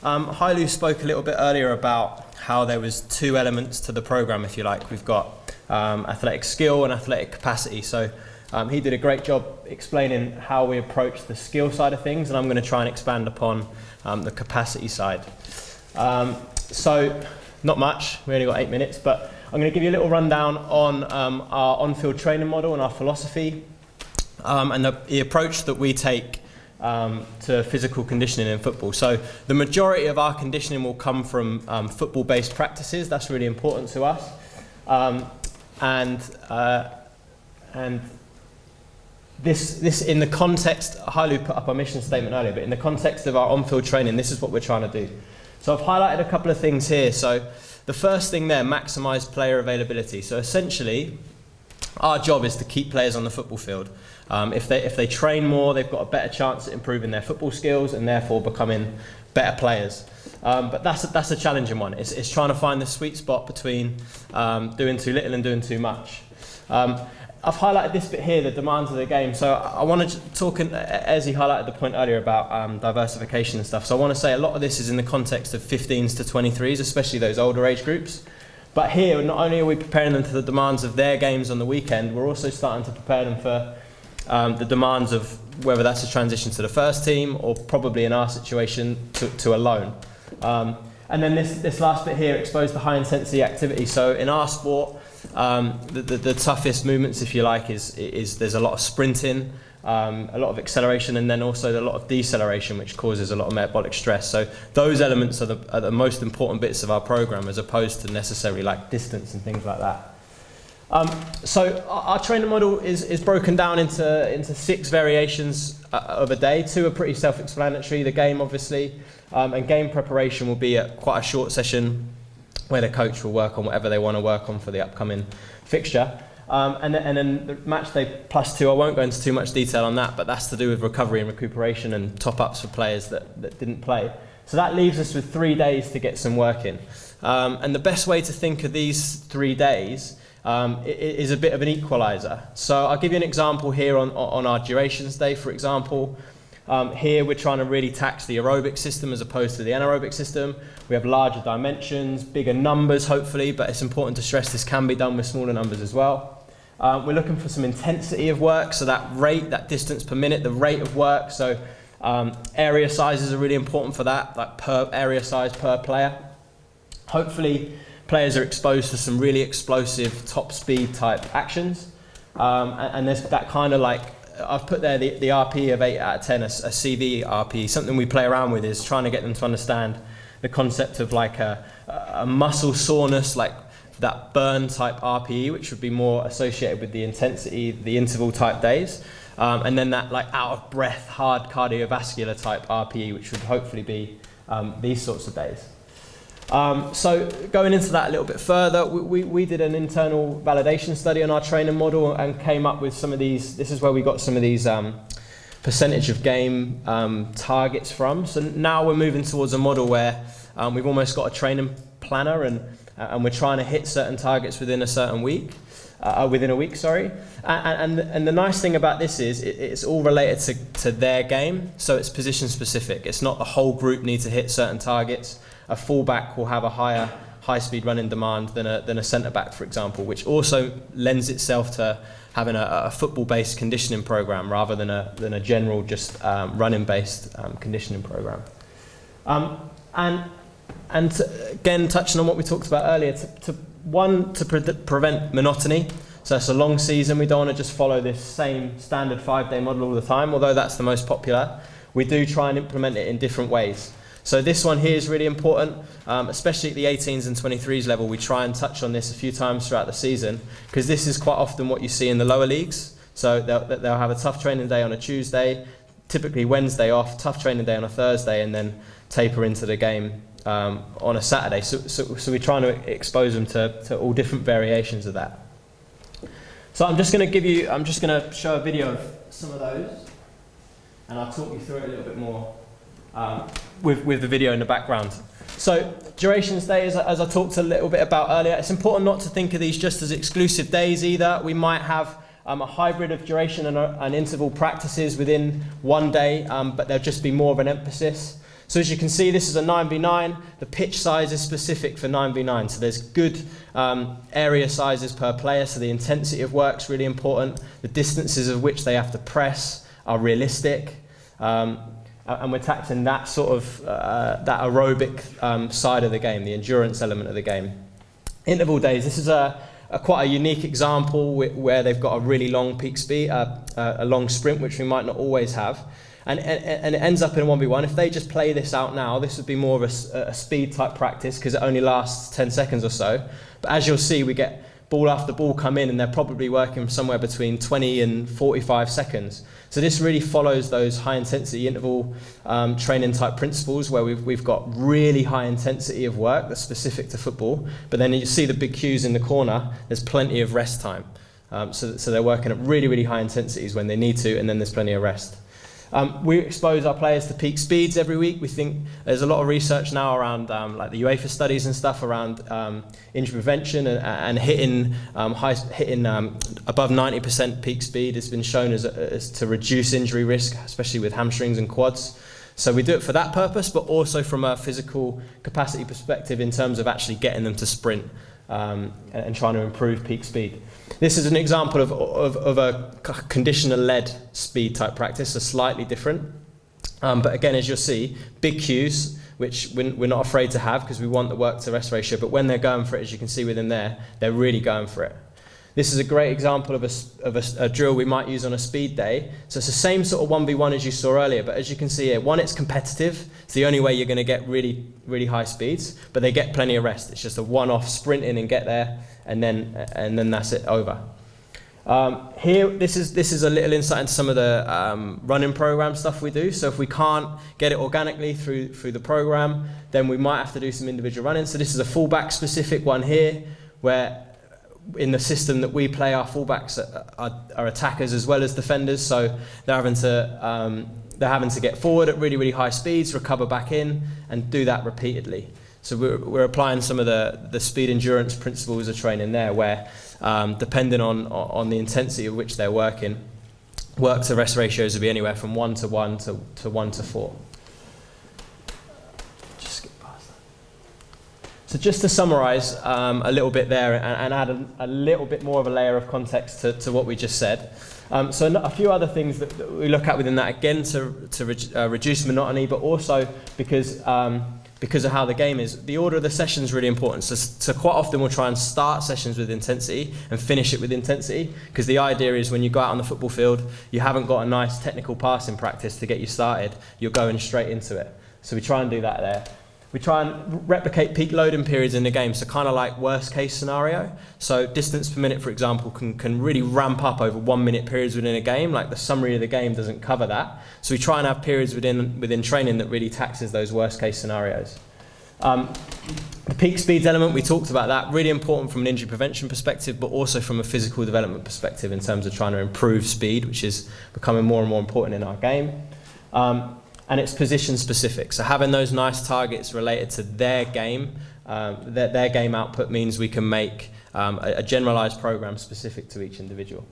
Hailu spoke a little bit earlier about how there was two elements to the program, if you like. We've got athletic skill and athletic capacity. So he did a great job explaining how we approach the skill side of things, and I'm going to try and expand upon the capacity side. So not much, we only got 8 minutes, but I'm going to give you a little rundown on our on-field training model and our philosophy, and the approach that we take to physical conditioning in football. So the majority of our conditioning will come from football-based practices. That's really important to us. And this in the context, Hailu put up our mission statement earlier, but in the context of our on-field training, this is what we're trying to do. So I've highlighted a couple of things here. So the first thing there, maximize player availability. So essentially, our job is to keep players on the football field. If they train more, they've got a better chance at improving their football skills and therefore becoming better players. But that's a challenging one. It's trying to find the sweet spot between doing too little and doing too much. I've highlighted this bit here, the demands of the game. So I want to talk, as he highlighted the point earlier about diversification and stuff. So I want to say a lot of this is in the context of 15s to 23s, especially those older age groups. But here, not only are we preparing them for the demands of their games on the weekend, we're also starting to prepare them for the demands of whether that's a transition to the first team or probably in our situation to a loan. And then this last bit here, expose the high intensity activity. So in our sport, the toughest movements, if you like, is there's a lot of sprinting, a lot of acceleration, and then also a lot of deceleration, which causes a lot of metabolic stress. So those elements are the most important bits of our program, as opposed to necessarily like distance and things like that. So our training model is broken down into 6 variations of a day. 2 are pretty self-explanatory. The game, obviously, and game preparation will be quite a short session where the coach will work on whatever they want to work on for the upcoming fixture. And then the match day +2, I won't go into too much detail on that, but that's to do with recovery and recuperation and top-ups for players that didn't play. So that leaves us with 3 days to get some work in. And the best way to think of these 3 days is a bit of an equalizer. So I'll give you an example here on our durations day, for example. Here we're trying to really tax the aerobic system as opposed to the anaerobic system. We have larger dimensions, bigger numbers hopefully, but it's important to stress this can be done with smaller numbers as well. We're looking for some intensity of work, so that rate, that distance per minute, the rate of work. So area sizes are really important for that, like per area size per player. Hopefully players are exposed to some really explosive top speed type actions. And there's that kind of like, I've put there the RP of 8 out of 10, a CV RP. Something we play around with is trying to get them to understand the concept of like a muscle soreness, like that burn type RPE, which would be more associated with the intensity, the interval type days. And then that like out of breath, hard cardiovascular type RPE, which would hopefully be these sorts of days. So going into that a little bit further, we did an internal validation study on our training model and came up with some of these. This is where we got some of these percentage of game targets from. So now we're moving towards a model where we've almost got a training planner and we're trying to hit certain targets within a certain week. Within a week, sorry. And the nice thing about this is it's all related to their game, so it's position specific. It's not the whole group need to hit certain targets. A fullback will have a higher high-speed running demand than a centre-back, for example, which also lends itself to having a football-based conditioning program rather than a general just running-based conditioning program. And again, touching on what we talked about earlier, to prevent monotony. So it's a long season. We don't want to just follow this same standard 5-day model all the time, although that's the most popular. We do try and implement it in different ways. So this one here is really important, especially at the 18s and 23s level. We try and touch on this a few times throughout the season, because this is quite often what you see in the lower leagues. So they'll have a tough training day on a Tuesday, typically Wednesday off, tough training day on a Thursday, and then taper into the game on a Saturday. So we're trying to expose them to all different variations of that. So I'm just going to show a video of some of those, and I'll talk you through it a little bit more with the video in the background. So durations day, as I talked a little bit about earlier, it's important not to think of these just as exclusive days either. We might have a hybrid of duration and interval practices within one day, but there'll just be more of an emphasis. So as you can see, this is a 9v9. The pitch size is specific for 9v9. So there's good area sizes per player. So the intensity of work's really important. The distances of which they have to press are realistic. And we're tackling that sort of, that aerobic side of the game, the endurance element of the game. Interval days, this is quite a unique example where they've got a really long peak speed, a long sprint, which we might not always have. And it ends up in a 1v1. If they just play this out now, this would be more of a speed type practice because it only lasts 10 seconds or so. But as you'll see, we get ball after ball come in and they're probably working somewhere between 20 and 45 seconds. So this really follows those high intensity interval training type principles where we've got really high intensity of work that's specific to football. But then you see the big cues in the corner, there's plenty of rest time. So they're working at really, really high intensities when they need to, and then there's plenty of rest. We expose our players to peak speeds every week. We think there's a lot of research now around like the UEFA studies and stuff around injury prevention and hitting above 90% peak speed has been shown as to reduce injury risk, especially with hamstrings and quads. So we do it for that purpose, but also from a physical capacity perspective in terms of actually getting them to sprint and trying to improve peak speed. This is an example of a conditioner-led speed type practice, so slightly different. But again, as you'll see, big cues, which we're not afraid to have because we want the work to rest ratio, but when they're going for it, as you can see within there, they're really going for it. This is a great example of a drill we might use on a speed day. So it's the same sort of 1v1 as you saw earlier, but as you can see here, one, it's competitive. It's the only way you're going to get really, really high speeds, but they get plenty of rest. It's just a one-off sprint in and get there, and then that's it, over. Here, this is a little insight into some of the running program stuff we do. So if we can't get it organically through the program, then we might have to do some individual running. So this is a fullback specific one here, where in the system that we play, our fullbacks are attackers as well as defenders, so they're having to get forward at really, really high speeds, recover back in, and do that repeatedly. So we're applying some of the speed endurance principles of training there, where depending on the intensity of which they're working, work to rest ratios will be anywhere from 1 to 1 to 1 to 4. So just to summarise a little bit there and add a little bit more of a layer of context to what we just said. So a few other things that we look at within that, again, to reduce monotony, but also because of how the game is. The order of the session is really important. So quite often we'll try and start sessions with intensity and finish it with intensity, because the idea is when you go out on the football field, you haven't got a nice technical passing practice to get you started. You're going straight into it. So we try and do that there. We try and replicate peak loading periods in the game, so kind of like worst case scenario. So distance per minute, for example, can really ramp up over 1 minute periods within a game. Like the summary of the game doesn't cover that. So we try and have periods within training that really taxes those worst case scenarios. The peak speeds element, we talked about that, really important from an injury prevention perspective, but also from a physical development perspective in terms of trying to improve speed, which is becoming more and more important in our game. And it's position specific. So having those nice targets related to their game, their game output means we can make a generalized program specific to each individual.